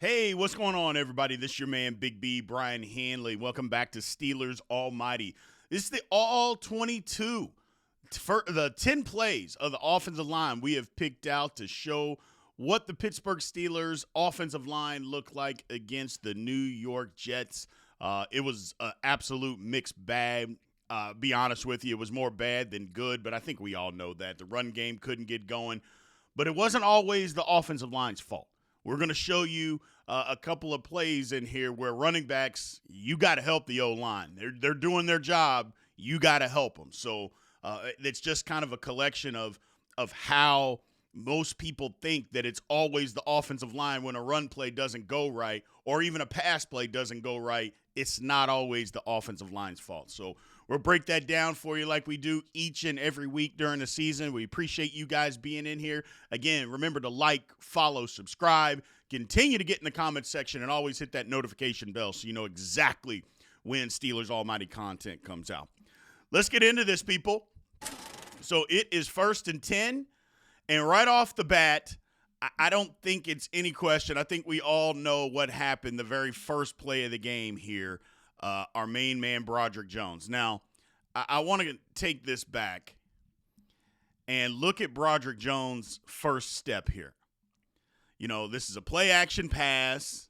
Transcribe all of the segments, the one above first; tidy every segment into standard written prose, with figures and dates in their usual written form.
Hey, what's going on, everybody? This is your man, Big B, Brian Hanley. Welcome back to Steelers Almighty. This is the All-22 for the 10 plays of the offensive line we have picked out to show what the Pittsburgh Steelers offensive line looked like against the New York Jets. It was an absolute mixed bag. Be honest with you, it was more bad than good, but I think we all know that. The run game couldn't get going, but it wasn't always the offensive line's fault. We're going to show you a couple of plays in here where running backs, you got to help the O-line. They're doing their job. You got to help them. So it's just kind of a collection of how most people think that it's always the offensive line when a run play doesn't go right or even a pass play doesn't go right. It's not always the offensive line's fault. So we'll break that down for you like we do each and every week during the season. We appreciate you guys being in here. Again, remember to like, follow, subscribe, continue to get in the comments section, and always hit that notification bell so you know exactly when Steelers Almighty content comes out. Let's get into this, people. So it is 1st and 10, and right off the bat, I don't think it's any question. I think we all know what happened the very first play of the game here. Our main man, Broderick Jones. Now, I want to take this back and look at Broderick Jones' first step here. You know, this is a play-action pass,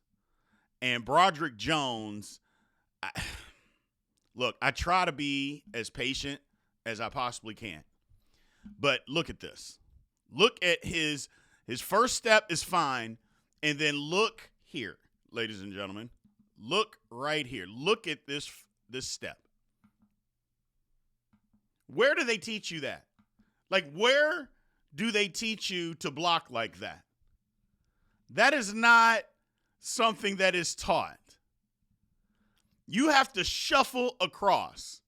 and Broderick Jones, look, I try to be as patient as I possibly can. But look at this. Look at his first step is fine, and then look here, ladies and gentlemen. Look right here. Look at this step. Where do they teach you that? Like, where do they teach you to block like that? That is not something that is taught. You have to shuffle across.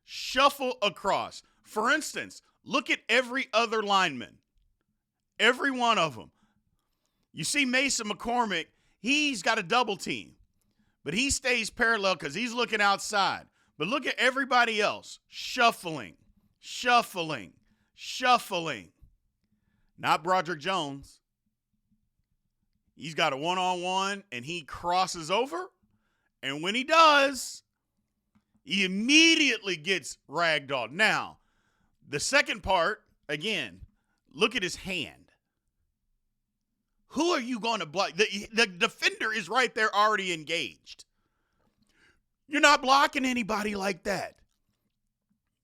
Shuffle across. For instance, look at every other lineman. Every one of them. You see Mason McCormick, he's got a double team. But he stays parallel because he's looking outside. But look at everybody else. Shuffling, shuffling, shuffling. Not Broderick Jones. He's got a one-on-one, and he crosses over. And when he does, he immediately gets ragdolled. Now, the second part, again, look at his hand. Who are you going to block? The defender is right there already engaged. You're not blocking anybody like that.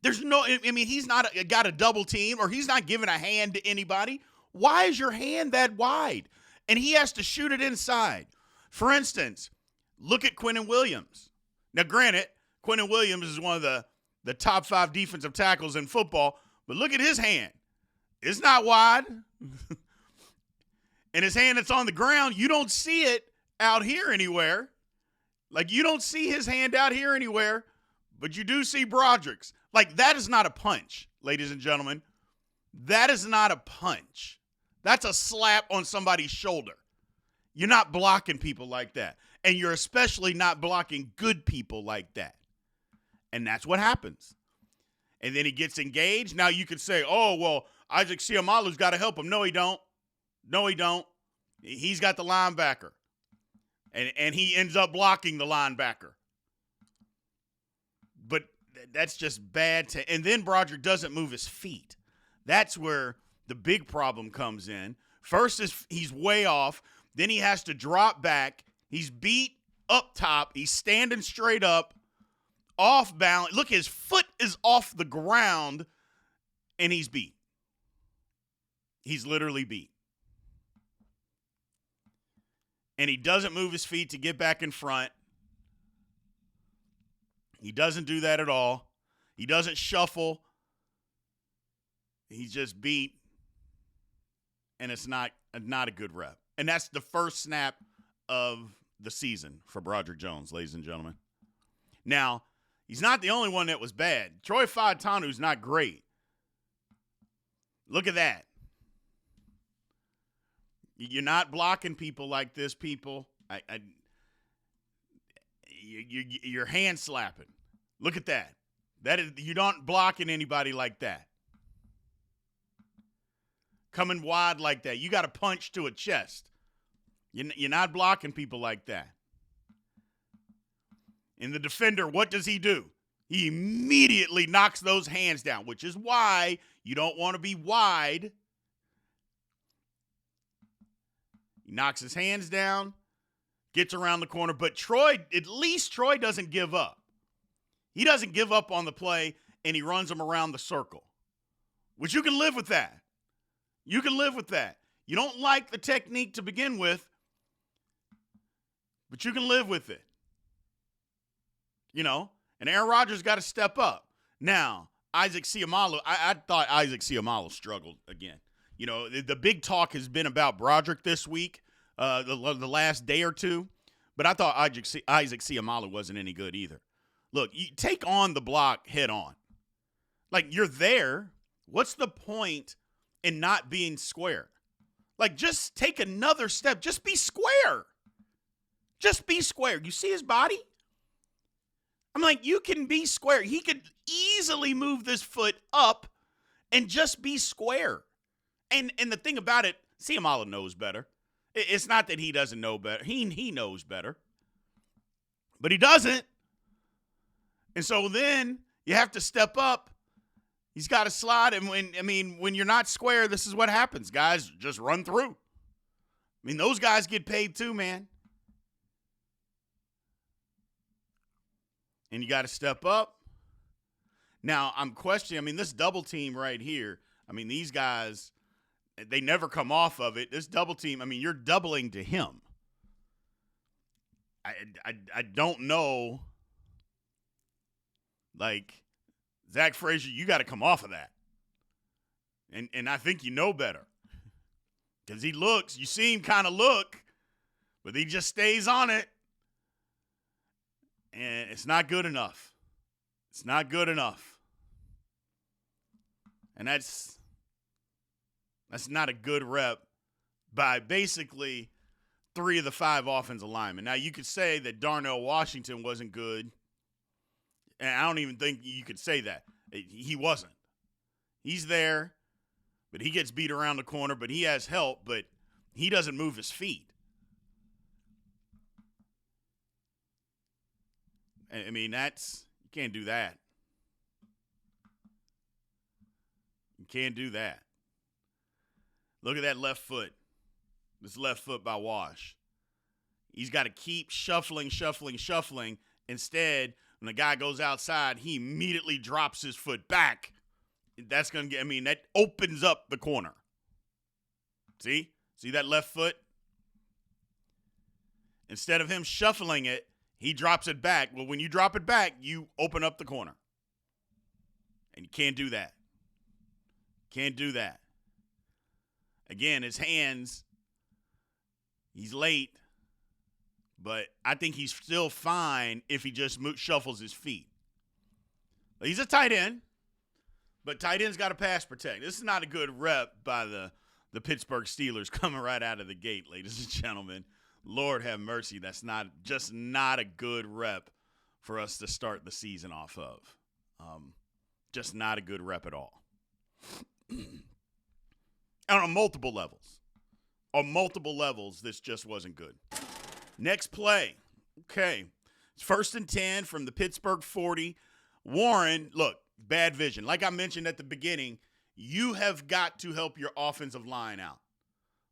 There's no, I mean, he's not got a double team or he's not giving a hand to anybody. Why is your hand that wide? And he has to shoot it inside. For instance, look at Quinnen Williams. Now, granted, Quinnen Williams is one of the top 5 defensive tackles in football, but look at his hand. It's not wide. And his hand that's on the ground, you don't see it out here anywhere. Like, you don't see his hand out here anywhere, but you do see Broderick's. Like, that is not a punch, ladies and gentlemen. That is not a punch. That's a slap on somebody's shoulder. You're not blocking people like that. And you're especially not blocking good people like that. And that's what happens. And then he gets engaged. Now you could say, oh, well, Isaac Seumalo's got to help him. No, he don't. No, he don't. He's got the linebacker. And he ends up blocking the linebacker. But that's just bad. And then Broderick doesn't move his feet. That's where the big problem comes in. First is he's way off. Then he has to drop back. He's beat up top. He's standing straight up, off balance. Look, his foot is off the ground, and he's beat. He's literally beat. And he doesn't move his feet to get back in front. He doesn't do that at all. He doesn't shuffle. He's just beat. And it's not a good rep. And that's the first snap of the season for Broderick Jones, ladies and gentlemen. Now, he's not the only one that was bad. Troy Fautanu's not great. Look at that. You're not blocking people like this, people. You're hand slapping. Look at that. That is, you're not blocking anybody like that. Coming wide like that. You got to punch to a chest. You're not blocking people like that. And the defender, what does he do? He immediately knocks those hands down, which is why you don't want to be wide. He knocks his hands down, gets around the corner, but at least Troy doesn't give up. He doesn't give up on the play, and he runs them around the circle, which you can live with that. You can live with that. You don't like the technique to begin with, but you can live with it. And Aaron Rodgers got to step up. Now, Isaac Seumalo, I thought Isaac Seumalo struggled again. The big talk has been about Broderick this week, the last day or two, but I thought Isaac Seumalo wasn't any good either. Look, you take on the block head on. Like, you're there. What's the point in not being square? Like, just take another step. Just be square. Just be square. You see his body? I'm like, you can be square. He could easily move this foot up and just be square. And the thing about it, Seumalo knows better. It's not that he doesn't know better. He knows better. But he doesn't. And so then you have to step up. He's got to slide. And when you're not square, this is what happens. Guys just run through. Those guys get paid too, man. And you got to step up. Now, I'm questioning, this double team right here, these guys, they never come off of it. This double team, you're doubling to him. I don't know. Like, Zach Frazier, you got to come off of that. And I think you know better. Because you see him kind of look, but he just stays on it. And it's not good enough. It's not good enough. And that's not a good rep by basically 3 of the 5 offensive linemen. Now, you could say that Darnell Washington wasn't good. And I don't even think you could say that. He wasn't. He's there, but he gets beat around the corner, but he has help, but he doesn't move his feet. You can't do that. You can't do that. Look at that left foot. This left foot by Wash. He's got to keep shuffling. Instead, when the guy goes outside, he immediately drops his foot back. That's going to get, that opens up the corner. See that left foot? Instead of him shuffling it, he drops it back. Well, when you drop it back, you open up the corner. And you can't do that. Can't do that. Again, his hands, he's late, but I think he's still fine if he just shuffles his feet. He's a tight end, but tight end's got to pass protect. This is not a good rep by the Pittsburgh Steelers coming right out of the gate, ladies and gentlemen. Lord have mercy. That's not a good rep for us to start the season off of. Just not a good rep at all. And on multiple levels. On multiple levels, this just wasn't good. Next play. Okay. It's 1st and 10 from the Pittsburgh 40. Warren, look, bad vision. Like I mentioned at the beginning, you have got to help your offensive line out.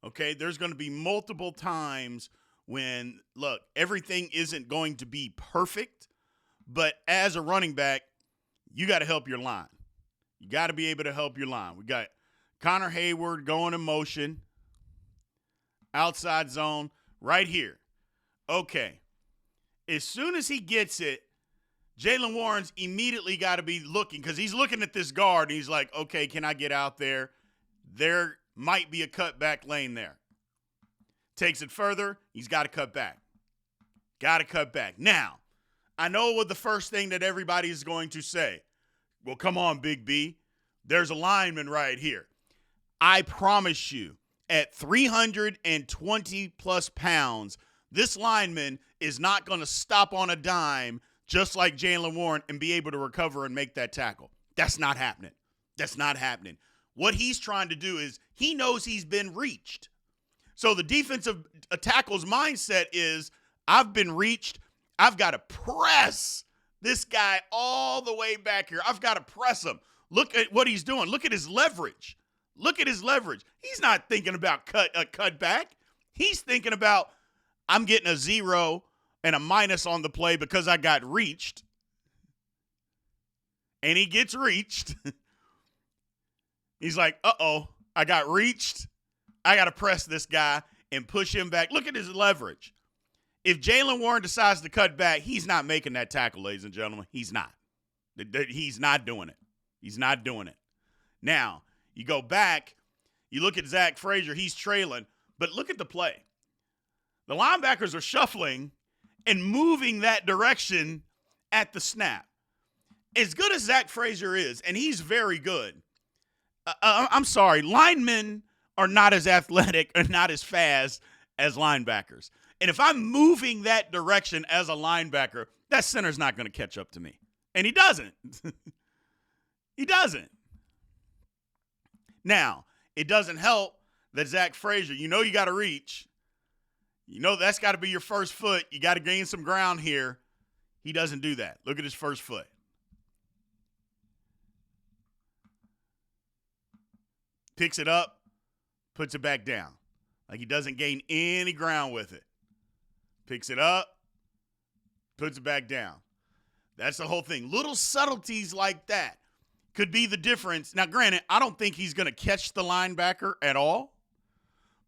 Okay? There's going to be multiple times when, look, everything isn't going to be perfect, but as a running back, you got to help your line. You got to be able to help your line. We got Connor Hayward going in motion, outside zone, right here. Okay. As soon as he gets it, Jaylen Warren's immediately got to be looking, because he's looking at this guard, and he's like, okay, can I get out there? There might be a cutback lane there. Takes it further, he's got to cut back. Got to cut back. Now, I know what the first thing that everybody is going to say. Well, come on, Big B. There's a lineman right here. I promise you, at 320-plus pounds, this lineman is not going to stop on a dime just like Jaylen Warren and be able to recover and make that tackle. That's not happening. That's not happening. What he's trying to do is he knows he's been reached. So the defensive tackle's mindset is, I've been reached. I've got to press this guy all the way back here. I've got to press him. Look at what he's doing. Look at his leverage. Look at his leverage. He's not thinking about cut back. He's thinking about, I'm getting a 0 and a minus on the play because I got reached. And he gets reached. He's like, uh-oh, I got reached. I got to press this guy and push him back. Look at his leverage. If Jaylen Warren decides to cut back, he's not making that tackle, ladies and gentlemen. He's not. He's not doing it. He's not doing it. Now, you go back, you look at Zach Frazier, he's trailing, but look at the play. The linebackers are shuffling and moving that direction at the snap. As good as Zach Frazier is, and he's very good, I'm sorry, linemen are not as athletic and not as fast as linebackers. And if I'm moving that direction as a linebacker, that center's not going to catch up to me. And he doesn't. He doesn't. Now, it doesn't help that Zach Frazier, you got to reach. That's got to be your first foot. You got to gain some ground here. He doesn't do that. Look at his first foot. Picks it up, puts it back down. Like he doesn't gain any ground with it. Picks it up, puts it back down. That's the whole thing. Little subtleties like that could be the difference. Now, granted, I don't think he's going to catch the linebacker at all.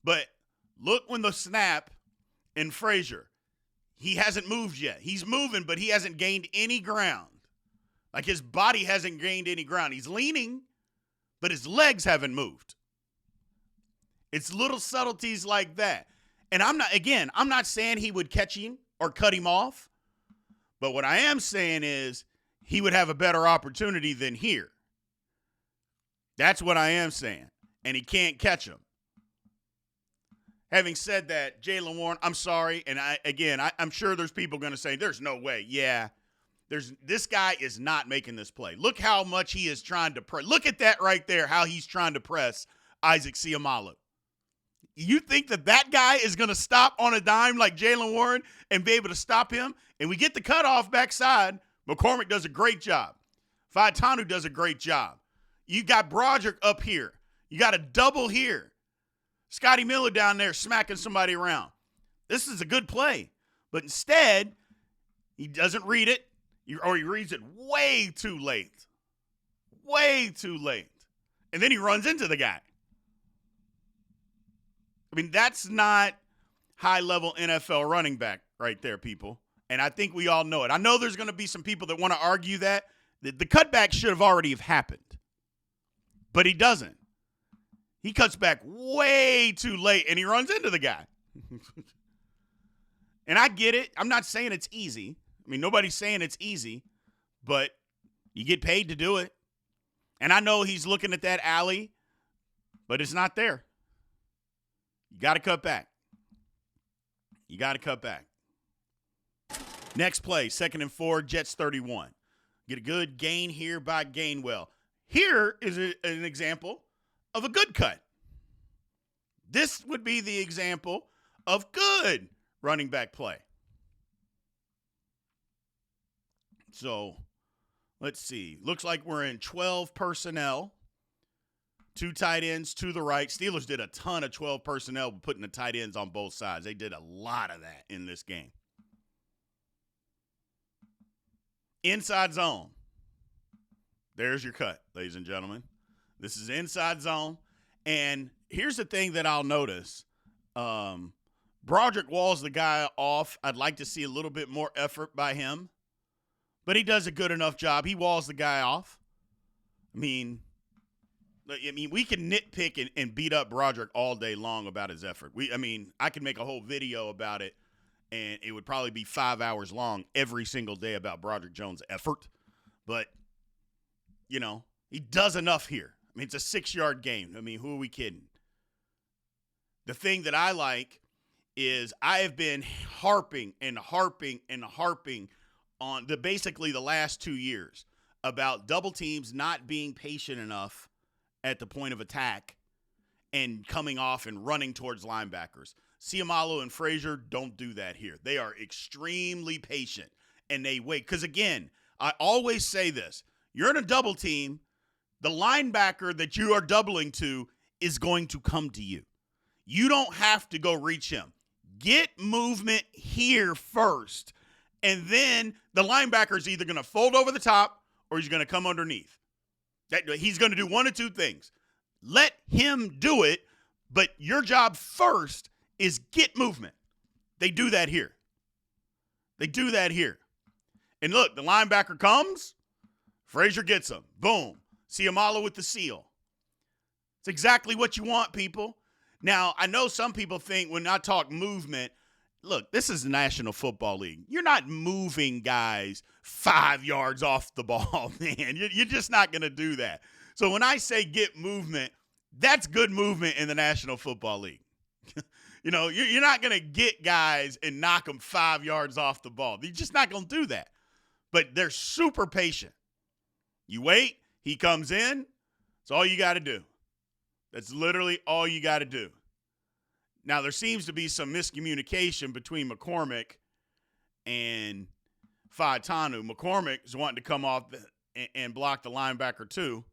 But look when the snap in Frazier, he hasn't moved yet. He's moving, but he hasn't gained any ground. Like his body hasn't gained any ground. He's leaning, but his legs haven't moved. It's little subtleties like that. And I'm not saying he would catch him or cut him off. But what I am saying is he would have a better opportunity than here. That's what I am saying. And he can't catch him. Having said that, Jaylen Warren, I'm sorry. And I'm sure there's people going to say, there's no way. Yeah, this guy is not making this play. Look how much he is trying to press. Look at that right there, how he's trying to press Isaac Seumalo. You think that guy is going to stop on a dime like Jaylen Warren and be able to stop him? And we get the cutoff backside. McCormick does a great job. Faitanu does a great job. You got Broderick up here. You got a double here. Scotty Miller down there smacking somebody around. This is a good play. But instead, he doesn't read it, or he reads it way too late. Way too late. And then he runs into the guy. I mean, that's not high-level NFL running back right there, people. And I think we all know it. I know there's going to be some people that want to argue that. The cutback should have already have happened. But he doesn't. He cuts back way too late, and he runs into the guy. And I get it. I'm not saying it's easy. I mean, nobody's saying it's easy. But you get paid to do it. And I know he's looking at that alley, but it's not there. You got to cut back. You got to cut back. Next play, 2nd and 4, Jets 31. Get a good gain here by Gainwell. Here is an example of a good cut. This would be the example of good running back play. So, let's see. Looks like we're in 12 personnel. 2 tight ends to the right. Steelers did a ton of 12 personnel, putting the tight ends on both sides. They did a lot of that in this game. Inside zone. There's your cut, ladies and gentlemen. This is inside zone. And here's the thing that I'll notice. Broderick walls the guy off. I'd like to see a little bit more effort by him. But he does a good enough job. He walls the guy off. I mean, we can nitpick and beat up Broderick all day long about his effort. I could make a whole video about it, and it would probably be 5 hours long every single day about Broderick Jones' effort. But, he does enough here. I mean, it's a 6-yard game. I mean, who are we kidding? The thing that I like is I have been harping on basically the last 2 years about double teams not being patient enough at the point of attack and coming off and running towards linebackers. Siamalo and Frazier don't do that here. They are extremely patient, and they wait. Because, again, I always say this. You're in a double team. The linebacker that you are doubling to is going to come to you. You don't have to go reach him. Get movement here first, and then the linebacker is either going to fold over the top or he's going to come underneath. He's going to do one of two things. Let him do it, but your job first is get movement. They do that here. They do that here. And look, the linebacker comes, Frazier gets him. Boom. Siamalo with the seal. It's exactly what you want, people. Now, I know some people think when I talk movement, look, this is the National Football League. You're not moving guys 5 yards off the ball, man. You're just not going to do that. So when I say get movement, that's good movement in the National Football League. You're not going to get guys and knock them 5 yards off the ball. You're just not going to do that. But they're super patient. You wait, he comes in. That's all you got to do. That's literally all you got to do. Now, there seems to be some miscommunication between McCormick and Faetanu. McCormick is wanting to come off and block the linebacker too.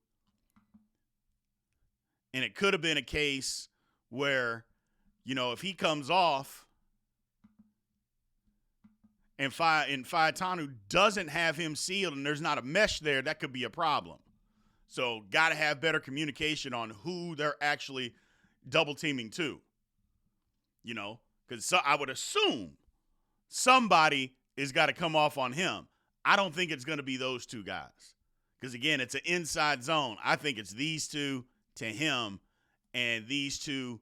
And it could have been a case where, if he comes off and Faetanu doesn't have him sealed and there's not a mesh there, that could be a problem. So got to have better communication on who they're actually double teaming to. Because I would assume somebody is got to come off on him. I don't think it's going to be those two guys. Because, again, it's an inside zone. I think it's these two to him and these two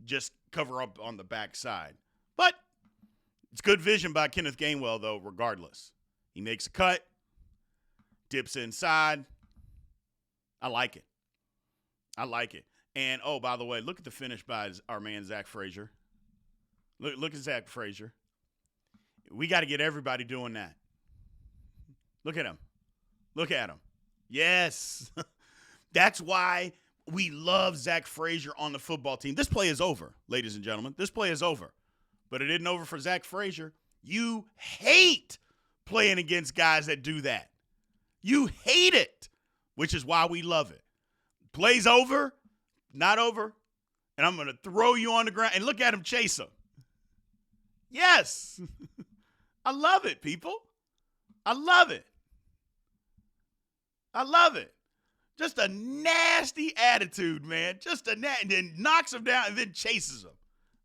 just cover up on the backside. But it's good vision by Kenneth Gainwell, though, regardless. He makes a cut, dips inside. I like it. I like it. And, oh, by the way, look at the finish by our man Zach Frazier. Look at Zach Frazier. We got to get everybody doing that. Look at him. Look at him. Yes. That's why we love Zach Frazier on the football team. This play is over, ladies and gentlemen. This play is over. But it isn't over for Zach Frazier. You hate playing against guys that do that. You hate it, which is why we love it. Play's over, not over, and I'm going to throw you on the ground and look at him chase him. Yes. I love it, people. I love it. I love it. Just a nasty attitude, man. And then knocks him down and then chases him.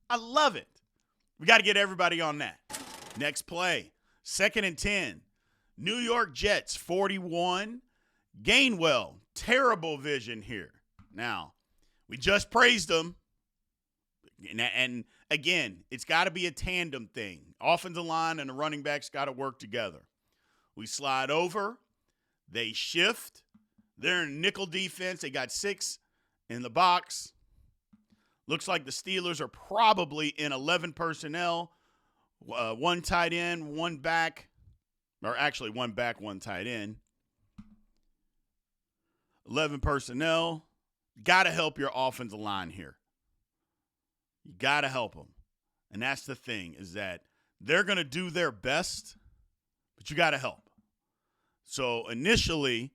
I love it. We got to get everybody on that. Next play, 2nd and 10. New York Jets, 41. Gainwell, terrible vision here. Now, we just praised him. And again, it's got to be a tandem thing. Offensive line and the running backs got to work together. We slide over. They shift. They're in nickel defense. They got 6 in the box. Looks like the Steelers are probably in 11 personnel. 1 tight end, 1 back. Or actually 1 back, 1 tight end. 11 personnel. Got to help your offensive line here. You got to help them. And that's the thing, is that they're going to do their best, but you got to help. So initially,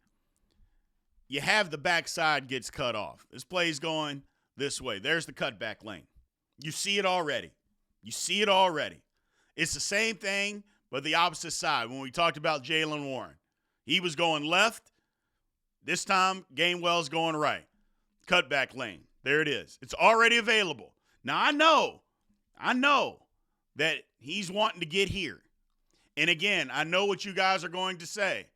you have the backside gets cut off. This play's going this way. There's the cutback lane. You see it already. It's the same thing, but the opposite side. When we talked about Jaylen Warren, he was going left. This time, Gainwell's going right. Cutback lane. There it is. It's already available. Now, I know that he's wanting to get here. And again, I know what you guys are going to say.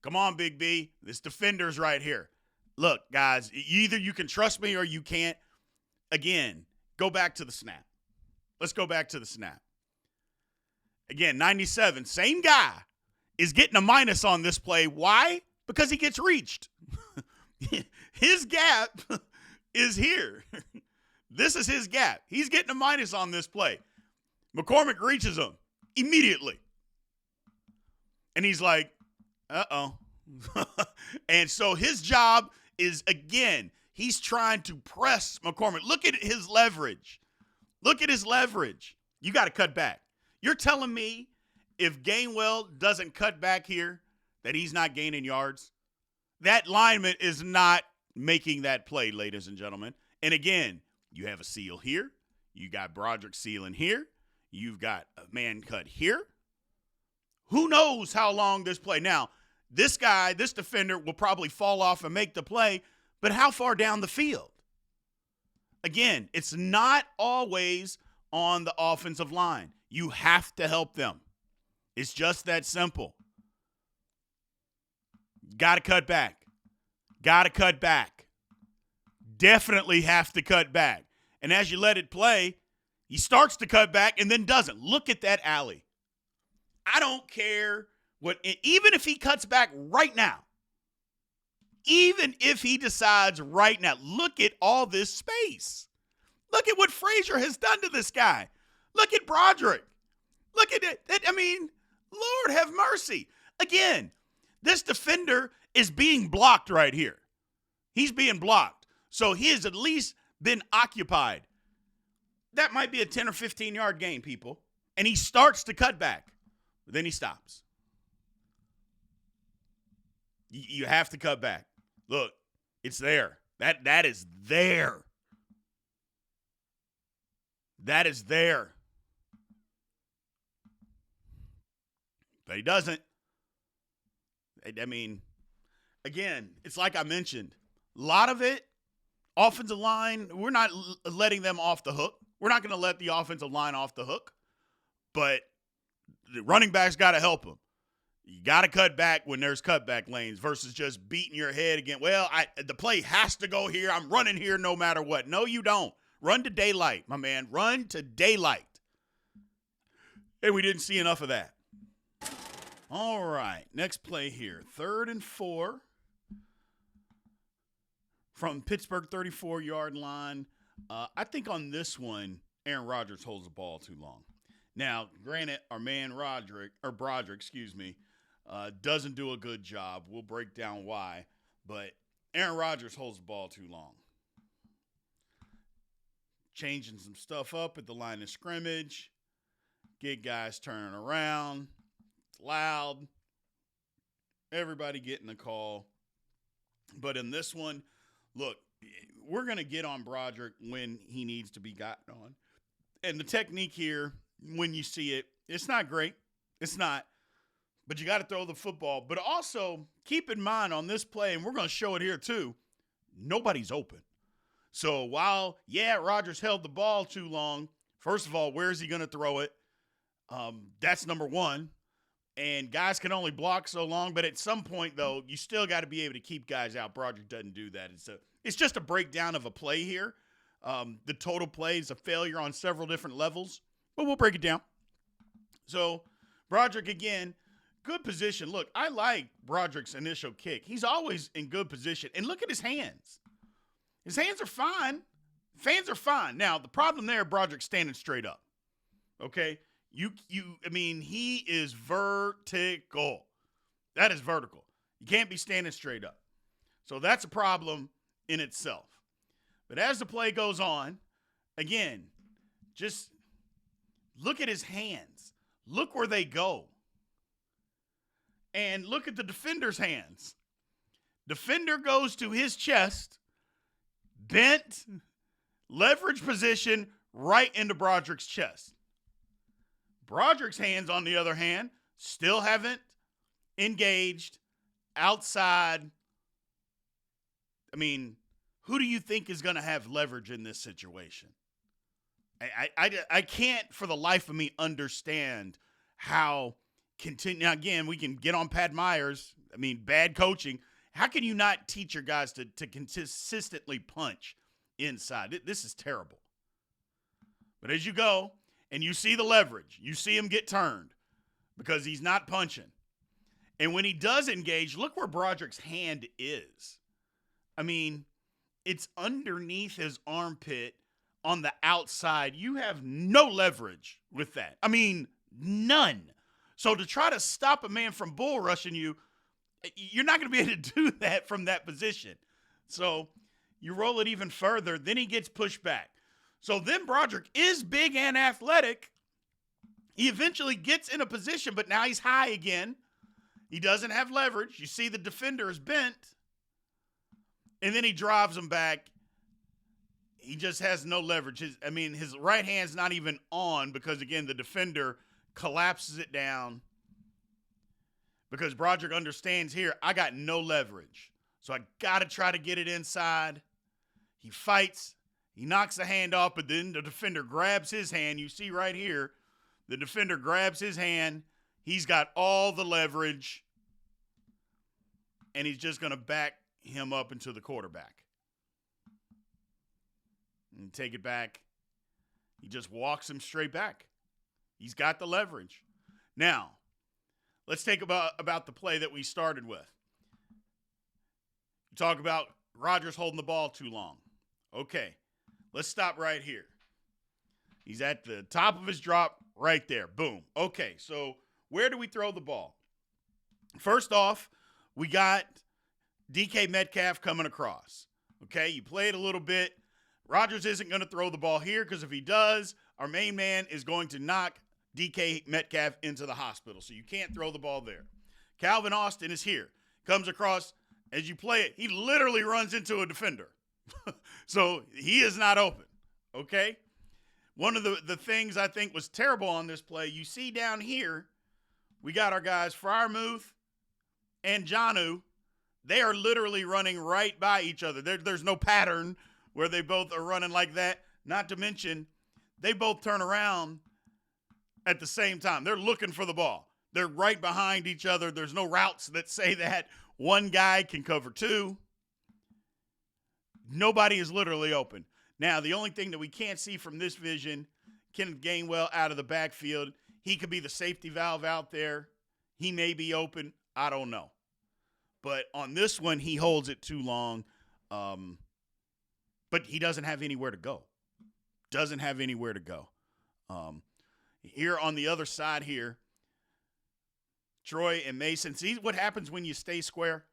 Come on, Big B. This defender's right here. Look, guys, either you can trust me or you can't. Again, go back to the snap. Let's go back to the snap. Again, 97, same guy is getting a minus on this play. Why? Because he gets reached. His gap is here. This is his gap. He's getting a minus on this play. McCormick reaches him immediately. And he's like, uh-oh. And so his job is, again, He's trying to press McCormick. Look at his leverage. Look at his leverage. You got to cut back. You're telling me if Gainwell doesn't cut back here that he's not gaining yards? That lineman is not making that play, ladies and gentlemen. And again, you have a seal here. You got Broderick sealing here. You've got a man cut here. Who knows how long this play? Now, this guy, this defender will probably fall off and make the play, but how far down the field? Again, it's not always on the offensive line. You have to help them. It's just that simple. Got to cut back. Got to cut back. Definitely have to cut back. And as you let it play, he starts to cut back and then doesn't. Look at that alley. I don't care even if he cuts back right now. Even if he decides right now, look at all this space. Look at what Frazier has done to this guy. Look at Broderick. Look at it. I mean, Lord have mercy. Again, this defender is being blocked right here. He's being blocked. So he has at least been occupied. That might be a 10 or 15-yard gain, people. And he starts to cut back. But then he stops. You have to cut back. Look, it's there. That is there. That is there. But he doesn't. I mean, again, it's like I mentioned. A lot of it, offensive line, we're not letting them off the hook. We're not going to let the offensive line off the hook. But the running backs got to help them. You got to cut back when there's cutback lanes versus just beating your head again. Well, the play has to go here. I'm running here no matter what. No, you don't. Run to daylight, my man. Run to daylight. And we didn't see enough of that. All right, next play here. 3rd and 4 from Pittsburgh 34-yard line. I think on this one, Aaron Rodgers holds the ball too long. Now, granted, our man Broderick, doesn't do a good job. We'll break down why. But Aaron Rodgers holds the ball too long. Changing some stuff up at the line of scrimmage. Get guys turning around. It's loud. Everybody getting a call. But in this one, look, we're going to get on Broderick when he needs to be gotten on. And the technique here, when you see it, it's not great. It's not. But you got to throw the football. But also, keep in mind on this play, and we're going to show it here too, nobody's open. So while, Rodgers held the ball too long, first of all, where is he going to throw it? That's number one. And guys can only block so long. But at some point, though, you still got to be able to keep guys out. Broderick doesn't do that. It's just a breakdown of a play here. The total play is a failure on several different levels. But we'll break it down. So Broderick, again, good position. Look, I like Broderick's initial kick. He's always in good position. And look at his hands. His hands are fine. Fans are fine. Now, the problem there, Broderick's standing straight up. Okay? He is vertical. That is vertical. You can't be standing straight up. So that's a problem in itself. But as the play goes on, again, just look at his hands. Look where they go. And look at the defender's hands. Defender goes to his chest, bent, leverage position, right into Broderick's chest. Broderick's hands, on the other hand, still haven't engaged outside. Who do you think is going to have leverage in this situation? I can't for the life of me understand how continue. Now, again, we can get on Pat Myers. Bad coaching. How can you not teach your guys to consistently punch inside? This is terrible. But as you go and you see the leverage, you see him get turned because he's not punching. And when he does engage, look where Broderick's hand is. It's underneath his armpit on the outside. You have no leverage with that. None. So to try to stop a man from bull rushing you, you're not going to be able to do that from that position. So You roll it even further, then he gets pushed back. So then Broderick is big and athletic. He eventually gets in a position, but now he's high again. He doesn't have leverage. You see the defender is bent. And then he drives him back. He just has no leverage. His right hand's not even on because, again, the defender collapses it down. Because Broderick understands here, I got no leverage. So I got to try to get it inside. He fights. He knocks the hand off, but then the defender grabs his hand. You see right here, the defender grabs his hand. He's got all the leverage. And he's just going to back him up into the quarterback. And take it back. He just walks him straight back. He's got the leverage. Now, let's take about the play that we started with. You talk about Rodgers holding the ball too long. Okay, let's stop right here. He's at the top of his drop right there. Boom. Okay, so where do we throw the ball? First off, we got DK Metcalf coming across. Okay, you play it a little bit. Rodgers isn't going to throw the ball here because if he does, our main man is going to knock DK Metcalf into the hospital. So you can't throw the ball there. Calvin Austin is here. Comes across. As you play it, he literally runs into a defender. So he is not open. Okay? One of the things I think was terrible on this play, you see down here, we got our guys Freiermuth and Jonnu. They are literally running right by each other. There's no pattern where they both are running like that. Not to mention, they both turn around at the same time. They're looking for the ball. They're right behind each other. There's no routes that say that one guy can cover two. Nobody is literally open. Now, the only thing that we can't see from this vision, Kenneth Gainwell out of the backfield. He could be the safety valve out there. He may be open. I don't know. But on this one, he holds it too long. But he doesn't have anywhere to go. Doesn't have anywhere to go. Here on the other side here, Troy and Mason. See what happens when you stay square?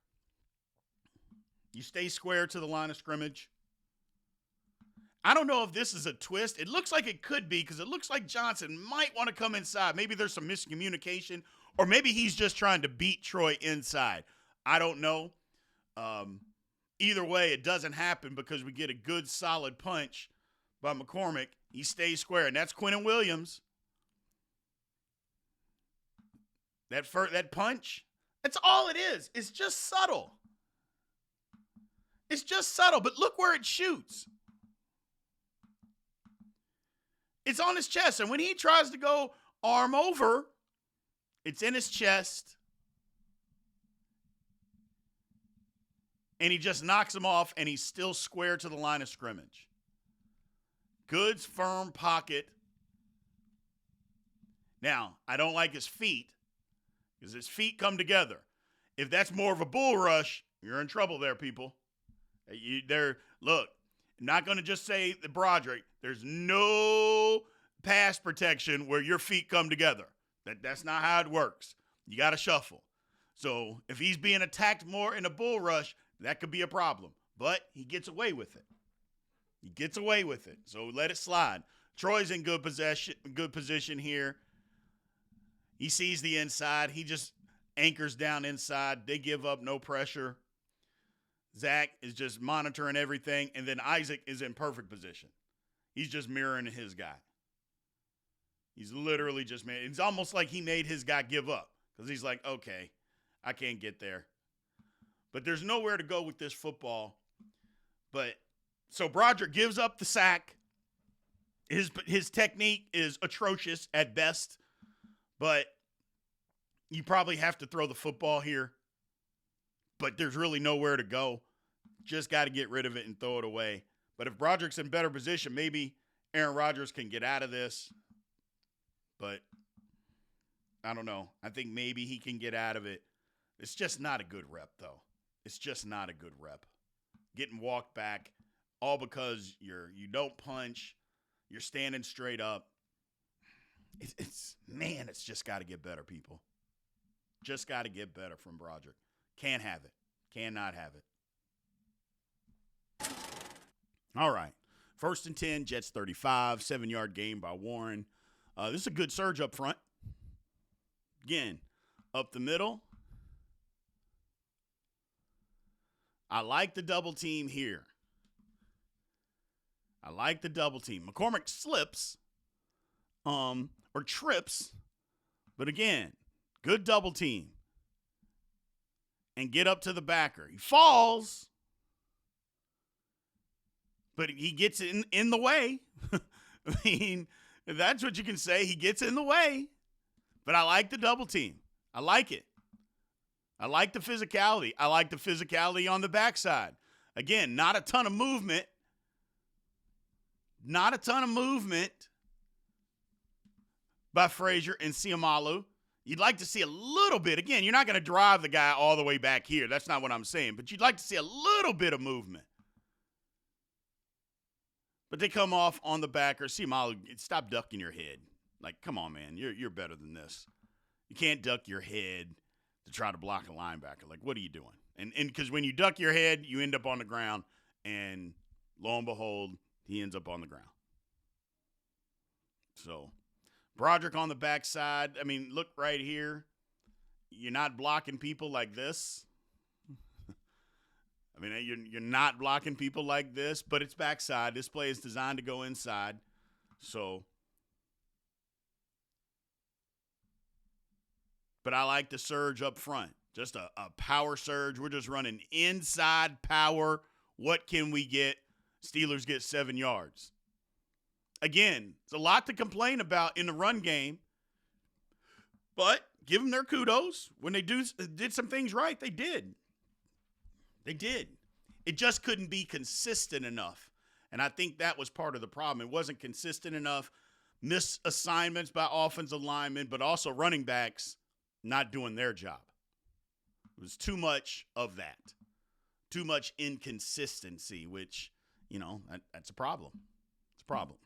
You stay square to the line of scrimmage. I don't know if this is a twist. It looks like it could be because it looks like Johnson might want to come inside. Maybe there's some miscommunication, or maybe he's just trying to beat Troy inside. I don't know. Either way, it doesn't happen because we get a good solid punch by McCormick. He stays square, and that's Quinnen Williams. That punch, that's all it is. It's just subtle. It's just subtle, but look where it shoots. It's on his chest, and when he tries to go arm over, it's in his chest. And he just knocks him off, and he's still square to the line of scrimmage. Good, firm pocket. Now, I don't like his feet because his feet come together. If that's more of a bull rush, you're in trouble there, people. Look, I'm not going to just say the Broderick. There's no pass protection where your feet come together. That's not how it works. You got to shuffle. So if he's being attacked more in a bull rush, that could be a problem. But he gets away with it. He gets away with it. So let it slide. Troy's in good position here. He sees the inside. He just anchors down inside. They give up no pressure. Zach is just monitoring everything. And then Isaac is in perfect position. He's just mirroring his guy. He's literally just made. It's almost like he made his guy give up. Because he's like, okay, I can't get there. But there's nowhere to go with this football. But so Broderick gives up the sack. His technique is atrocious at best. But you probably have to throw the football here. But there's really nowhere to go. Just got to get rid of it and throw it away. But if Broderick's in better position, maybe Aaron Rodgers can get out of this. But I don't know. I think maybe he can get out of it. It's just not a good rep, though. It's just not a good rep. Getting walked back, all because you don't punch, you're standing straight up. It's just got to get better, people. Just got to get better from Broderick. Can't have it. Cannot have it. All right. 1st and 10, Jets 35, 7-yard gain by Warren. This is a good surge up front. Again, up the middle. I like the double team here. I like the double team. McCormick slips or trips, but again, good double team. And get up to the backer. He falls, but he gets in the way. I mean, that's what you can say. He gets in the way. But I like the double team. I like it. I like the physicality. I like the physicality on the backside. Again, not a ton of movement. Not a ton of movement by Frazier and Siamalu. You'd like to see a little bit. Again, you're not going to drive the guy all the way back here. That's not what I'm saying. But you'd like to see a little bit of movement. But they come off on the backer. Siamalu, stop ducking your head. Like, come on, man. You're better than this. You can't duck your head to try to block a linebacker. Like, what are you doing? And because when you duck your head, you end up on the ground. And lo and behold, he ends up on the ground. So, Broderick on the backside. I mean, look right here. You're not blocking people like this. I mean, you're not blocking people like this, but it's backside. This play is designed to go inside. So, but I like the surge up front. Just a power surge. We're just running inside power. What can we get? Steelers get 7 yards. Again, it's a lot to complain about in the run game, but give them their kudos. When they did some things right, they did. They did. It just couldn't be consistent enough, and I think that was part of the problem. It wasn't consistent enough. Missed assignments by offensive linemen, but also running backs not doing their job. It was too much of that. Too much inconsistency, which, that's a problem. It's a problem.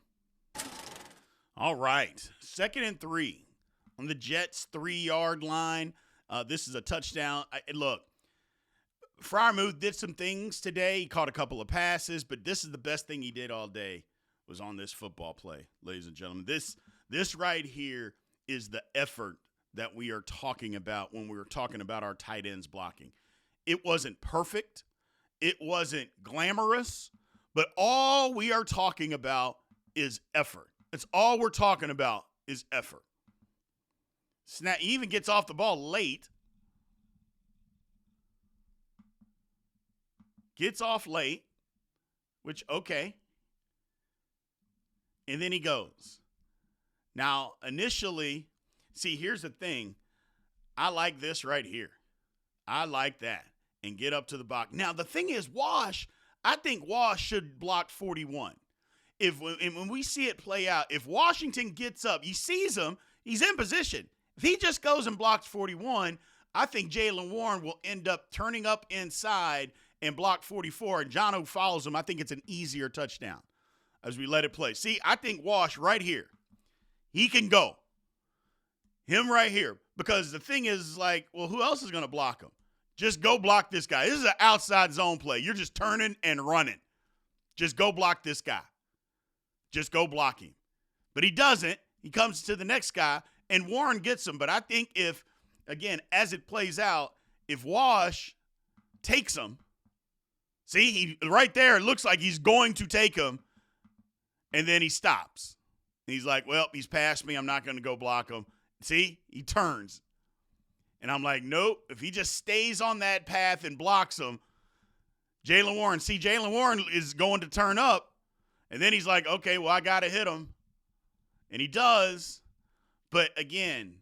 All right. 2nd and 3 on the Jets' 3-yard line. This is a touchdown. Look, Freiermuth did some things today. He caught a couple of passes, but this is the best thing he did all day was on this football play, ladies and gentlemen. This right here is the effort that we are talking about when we were talking about our tight ends blocking. It wasn't perfect. It wasn't glamorous, but all we are talking about is effort. That's all we're talking about is effort. Snap, he even gets off the ball late. Gets off late, which, okay. And then he goes. Now, initially, see, here's the thing. I like this right here. I like that. And get up to the box. Now, the thing is, I think Wash should block 41. When we see it play out, if Washington gets up, he sees him, he's in position. If he just goes and blocks 41, I think Jaylen Warren will end up turning up inside and block 44. And Jonnu follows him. I think it's an easier touchdown as we let it play. See, I think Wash right here, he can go. Him right here. Because the thing is, like, well, who else is going to block him? Just go block this guy. This is an outside zone play. You're just turning and running. Just go block this guy. Just go block him. But he doesn't. He comes to the next guy, and Warren gets him. But I think if, again, as it plays out, if Wash takes him, see, he right there, it looks like he's going to take him, and then he stops. He's like, well, he's past me. I'm not going to go block him. See, he turns. And I'm like, nope, if he just stays on that path and blocks him, Jaylen Warren is going to turn up. And then he's like, okay, well, I got to hit him. And he does. But again,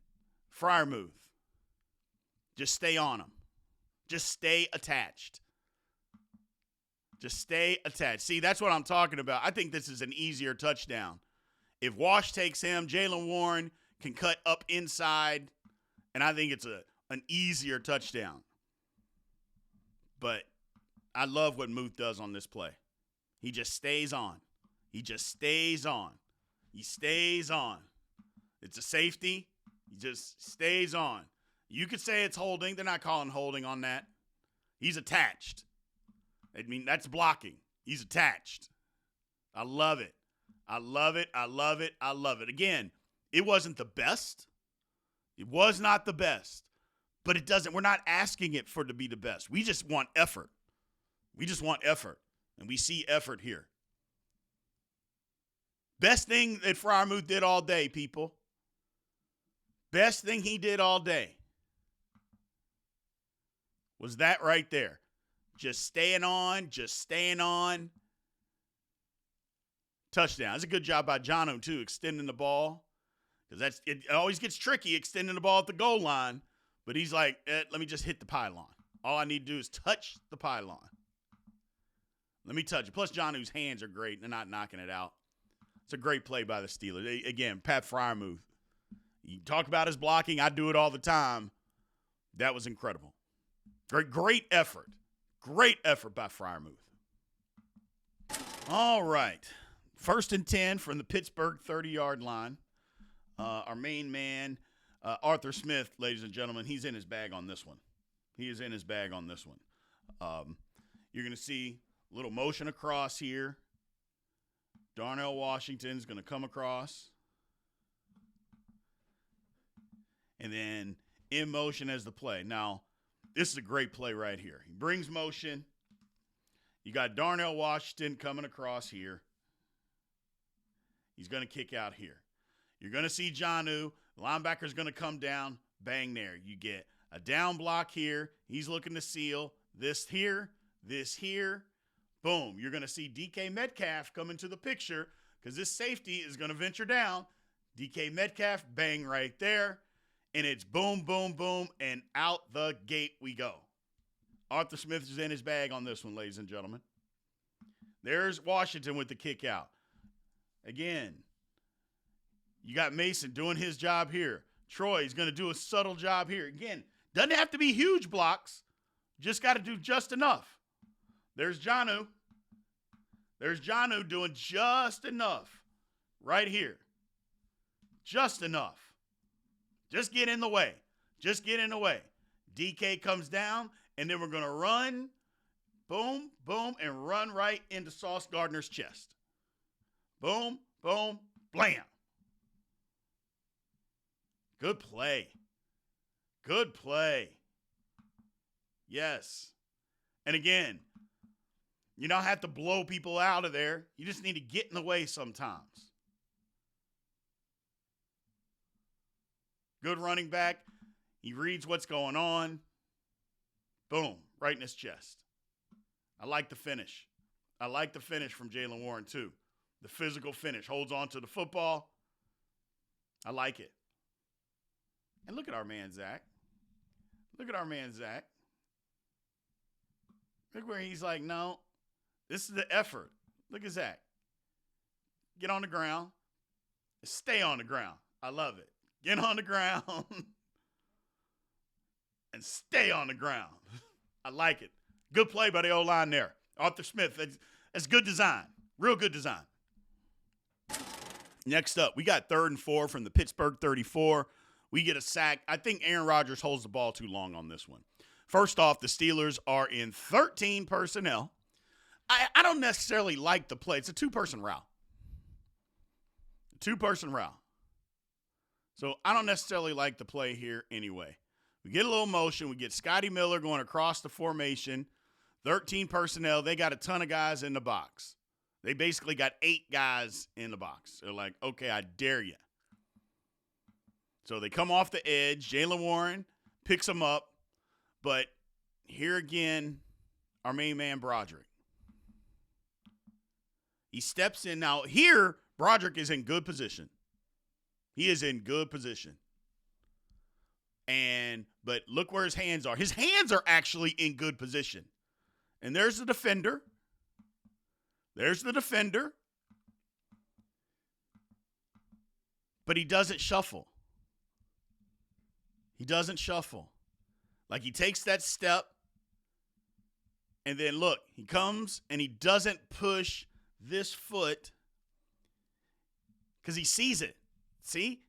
Freiermuth, just stay on him. Just stay attached. Just stay attached. See, that's what I'm talking about. I think this is an easier touchdown. If Wash takes him, Jaylen Warren can cut up inside, and I think it's an easier touchdown. But I love what Muth does on this play. He just stays on. He just stays on. He stays on. It's a safety. He just stays on. You could say it's holding. They're not calling holding on that. He's attached. I mean, that's blocking. He's attached. I love it. I love it. I love it. I love it. Again, it wasn't the best. It was not the best. But it doesn't, we're not asking it for it to be the best. We just want effort. We just want effort. And we see effort here. Best thing that Freiermuth did all day, people. Best thing he did all day was that right there. Just staying on, Touchdown. That's a good job by Jono, too, extending the ball. Because it always gets tricky extending the ball at the goal line. But he's like, let me just hit the pylon. All I need to do is touch the pylon. Let me touch it. Plus, Jono's hands are great. They're not knocking it out. It's a great play by the Steelers. Again, Pat Freiermuth. You talk about his blocking. I do it all the time. That was incredible. Great effort. Great effort by Freiermuth. All right. 1st and 10 from the Pittsburgh 30-yard line. Our main man, Arthur Smith, ladies and gentlemen, he's in his bag on this one. He is in his bag on this one. You're going to see a little motion across here. Darnell Washington's going to come across. And then in motion as the play. Now, this is a great play right here. He brings motion. You got Darnell Washington coming across here. He's going to kick out here. You're going to see Jonnu. The linebacker's going to come down. Bang there. You get a down block here. He's looking to seal. This here. Boom. You're going to see DK Metcalf come into the picture because this safety is going to venture down. DK Metcalf, bang right there. And it's boom, boom, boom, and out the gate we go. Arthur Smith is in his bag on this one, ladies and gentlemen. There's Washington with the kick out. Again, you got Mason doing his job here. Troy's going to do a subtle job here. Again, doesn't have to be huge blocks. Just got to do just enough. There's Jonnu. There's Jonnu doing just enough right here. Just enough. Just get in the way. DK comes down, and then we're going to run, boom, boom, and run right into Sauce Gardner's chest. Boom, boom, blam. Good play. Yes. And again, you don't have to blow people out of there. You just need to get in the way sometimes. Good running back. He reads what's going on. Boom, right in his chest. I like the finish. From Jaylen Warren, too. The physical finish. Holds on to the football. I like it. And look at our man, Zach. Look where he's like, no, this is the effort. Look at Zach. Get on the ground. Stay on the ground. I love it. Get on the ground and stay on the ground. I like it. Good play by the O-line there. Arthur Smith, that's good design. Real good design. Next up, we got 3rd and 4 from the Pittsburgh 34. We get a sack. I think Aaron Rodgers holds the ball too long on this one. First off, the Steelers are in 13 personnel. I don't necessarily like the play. It's a two-person route. So I don't necessarily like the play here anyway. We get a little motion. We get Scotty Miller going across the formation. 13 personnel. They got a ton of guys in the box. They basically got 8 guys in the box. They're like, okay, I dare you. So they come off the edge. Jaylen Warren picks them up. But here again, our main man, Broderick. He steps in. Now, here, Broderick is in good position. He is in good position. But look where his hands are. His hands are actually in good position. And there's the defender. But he doesn't shuffle. Like he takes that step. And then look, he comes and he doesn't push this foot because he sees it. See?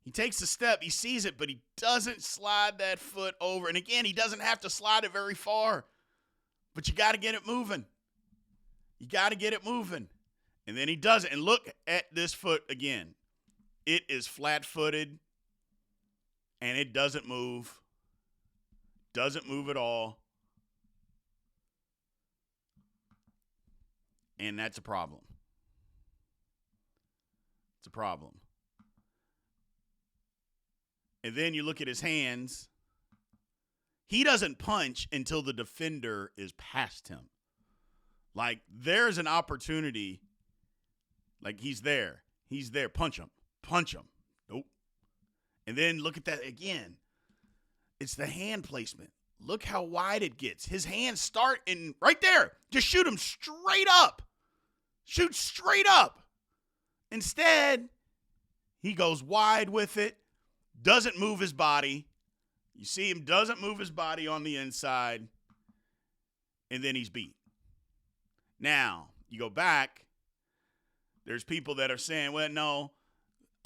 He takes a step, he sees it, but he doesn't slide that foot over. And again, he doesn't have to slide it very far, but you got to get it moving. And then he does it. And look at this foot again. It is flat-footed, and it doesn't move. Doesn't move at all. And that's a problem. It's a problem. And then you look at his hands. He doesn't punch until the defender is past him. Like, there's an opportunity. Like, he's there. He's there. Punch him. Punch him. Nope. And then look at that again. It's the hand placement. Look how wide it gets. His hands start in right there. Just shoot him straight up. Shoot straight up. Instead, he goes wide with it. Doesn't move his body. You see him doesn't move his body on the inside. And then he's beat. Now, you go back. There's people that are saying, well, no,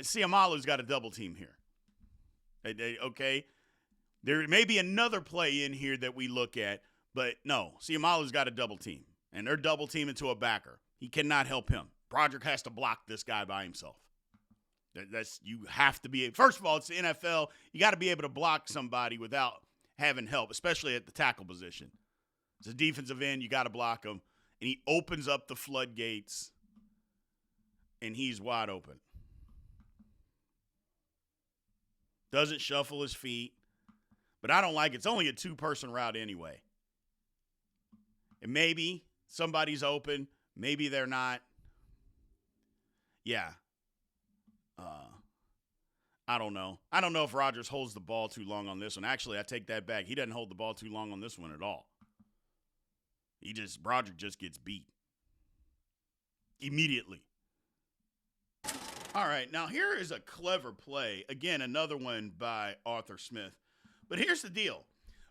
Siamalu's got a double team here. Okay? There may be another play in here that we look at, but no, Siamalu's got a double team. And they're double teaming to a backer. He cannot help him. Broderick has to block this guy by himself. You have to be, first of all, it's the NFL. You got to be able to block somebody without having help, especially at the tackle position. As a defensive end, you got to block him. And he opens up the floodgates, and he's wide open. Doesn't shuffle his feet. But I don't like it. It's only a two-person route anyway. And maybe somebody's open. Maybe they're not. Yeah. I don't know. I don't know if Rodgers holds the ball too long on this one. Actually, I take that back. He doesn't hold the ball too long on this one at all. Broderick just gets beat. Immediately. All right, now here is a clever play. Again, another one by Arthur Smith. But here's the deal.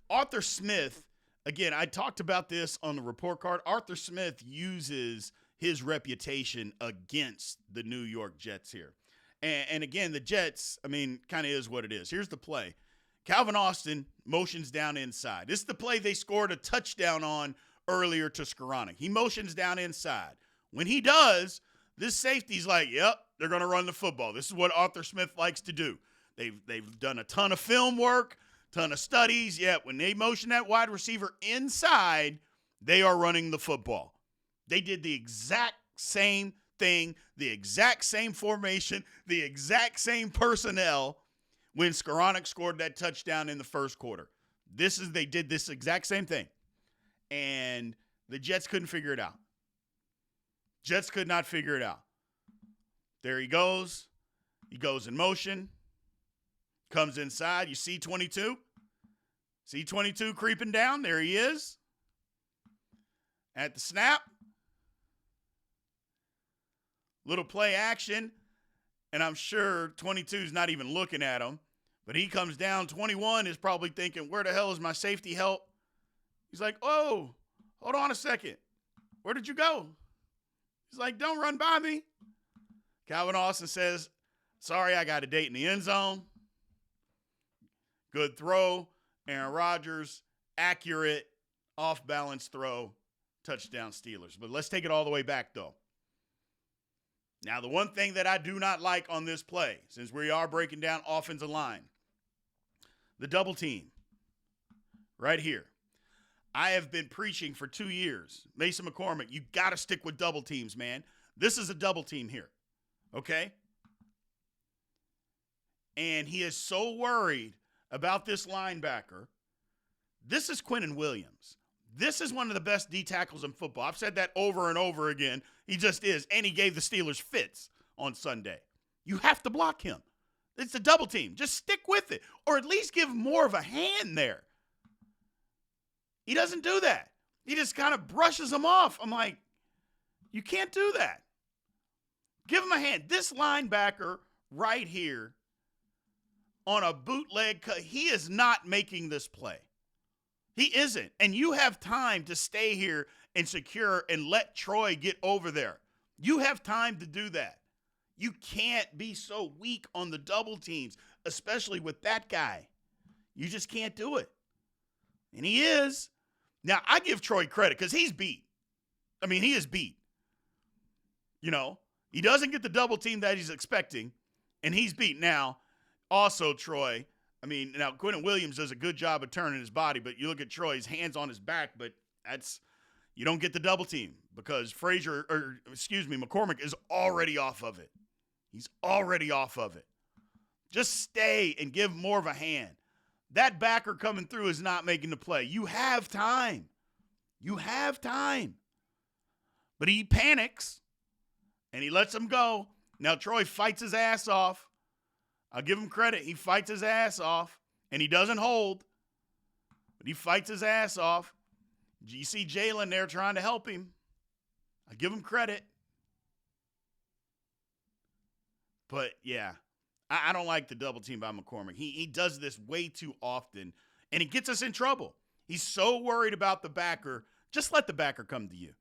Arthur Smith, again, I talked about this on the report card. Arthur Smith uses his reputation against the New York Jets here. And again, the Jets, kind of is what it is. Here's the play. Calvin Austin motions down inside. This is the play they scored a touchdown on earlier to Skoranek. He motions down inside. When he does, this safety's like, yep, they're going to run the football. This is what Arthur Smith likes to do. They've done a ton of film work, ton of studies. Yeah, when they motion that wide receiver inside, they are running the football. They did the exact same thing, the exact same formation, the exact same personnel when Skoranek scored that touchdown in the first quarter. They did this exact same thing. And the Jets couldn't figure it out. Jets could not figure it out. There he goes. He goes in motion. Comes inside. You see 22? See 22 creeping down? There he is. At the snap. Little play action. And I'm sure 22 is not even looking at him. But he comes down. 21 is probably thinking, where the hell is my safety help? He's like, oh, hold on a second. Where did you go? He's like, don't run by me. Calvin Austin says, sorry, I got a date in the end zone. Good throw. Aaron Rodgers, accurate, off-balance throw, touchdown Steelers. But let's take it all the way back, though. Now, the one thing that I do not like on this play, since we are breaking down offensive line, the double team right here. I have been preaching for 2 years. Mason McCormick, you got to stick with double teams, man. This is a double team here, okay? And he is so worried about this linebacker. This is Quinnen Williams. This is one of the best D tackles in football. I've said that over and over again. He just is. And he gave the Steelers fits on Sunday. You have to block him. It's a double team. Just stick with it. Or at least give more of a hand there. He doesn't do that. He just kind of brushes him off. I'm like, you can't do that. Give him a hand. This linebacker right here on a bootleg cut, he is not making this play. He isn't. And you have time to stay here and secure and let Troy get over there. You have time to do that. You can't be so weak on the double teams, especially with that guy. You just can't do it. And he is. Now, I give Troy credit because he's beat. I mean, he is beat. You know, he doesn't get the double team that he's expecting, and he's beat. Now, also, Troy, I mean, now Quentin Williams does a good job of turning his body, but you look at Troy, his hands on his back, but you don't get the double team because McCormick is already off of it. He's already off of it. Just stay and give more of a hand. That backer coming through is not making the play. You have time. You have time. But he panics, and he lets him go. Now Troy fights his ass off. I'll give him credit. He fights his ass off, and he doesn't hold. But he fights his ass off. You see Jalen there trying to help him. I give him credit. But, yeah, I don't like the double team by McCormick. He does this way too often, and it gets us in trouble. He's so worried about the backer. Just let the backer come to you.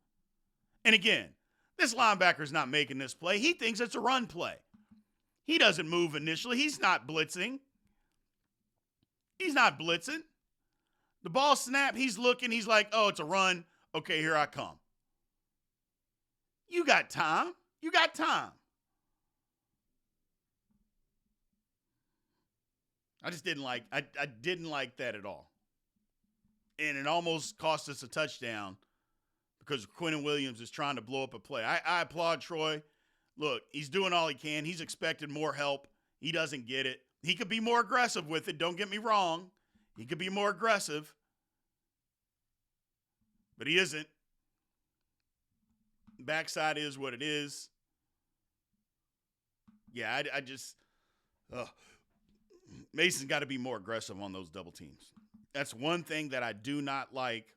And, again, this linebacker's not making this play. He thinks it's a run play. He doesn't move initially. He's not blitzing. The ball snap, he's looking. He's like, oh, it's a run. Okay, here I come. You got time. I just didn't like I didn't like that at all. And it almost cost us a touchdown because Quentin Williams is trying to blow up a play. I applaud Troy. Look, he's doing all he can. He's expected more help. He doesn't get it. He could be more aggressive with it. Don't get me wrong. He could be more aggressive. But he isn't. Backside is what it is. Yeah, I just Mason's got to be more aggressive on those double teams. That's one thing that I do not like.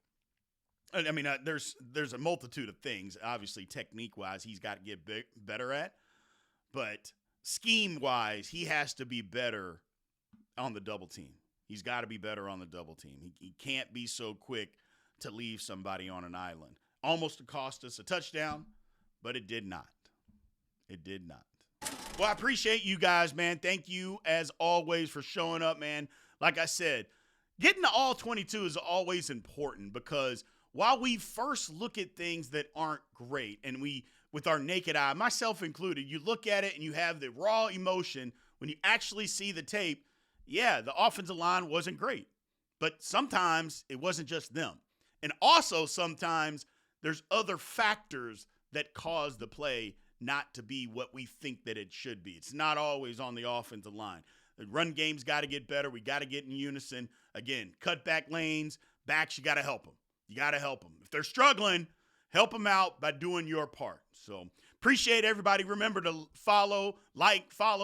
I mean, there's a multitude of things, obviously, technique-wise, he's got to get better at. But scheme-wise, he has to be better on the double team. He's got to be better on the double team. He can't be so quick to leave somebody on an island. Almost cost us a touchdown, but it did not. It did not. Well, I appreciate you guys, man. Thank you, as always, for showing up, man. Like I said, getting to all-22 is always important because while we first look at things that aren't great and we, with our naked eye, myself included, you look at it and you have the raw emotion when you actually see the tape. Yeah, the offensive line wasn't great, but sometimes it wasn't just them. And also sometimes there's other factors that cause the play not to be what we think that it should be. It's not always on the offensive line. The run game's got to get better. We got to get in unison. Again, cut back lanes, backs, you got to help them. You got to help them. If they're struggling, help them out by doing your part. So appreciate everybody. Remember to follow,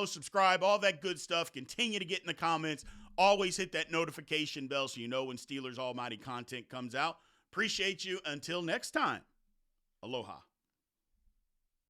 subscribe, all that good stuff. Continue to get in the comments. Always hit that notification bell so you know when Steelers Almighty content comes out. Appreciate you. Until next time, aloha.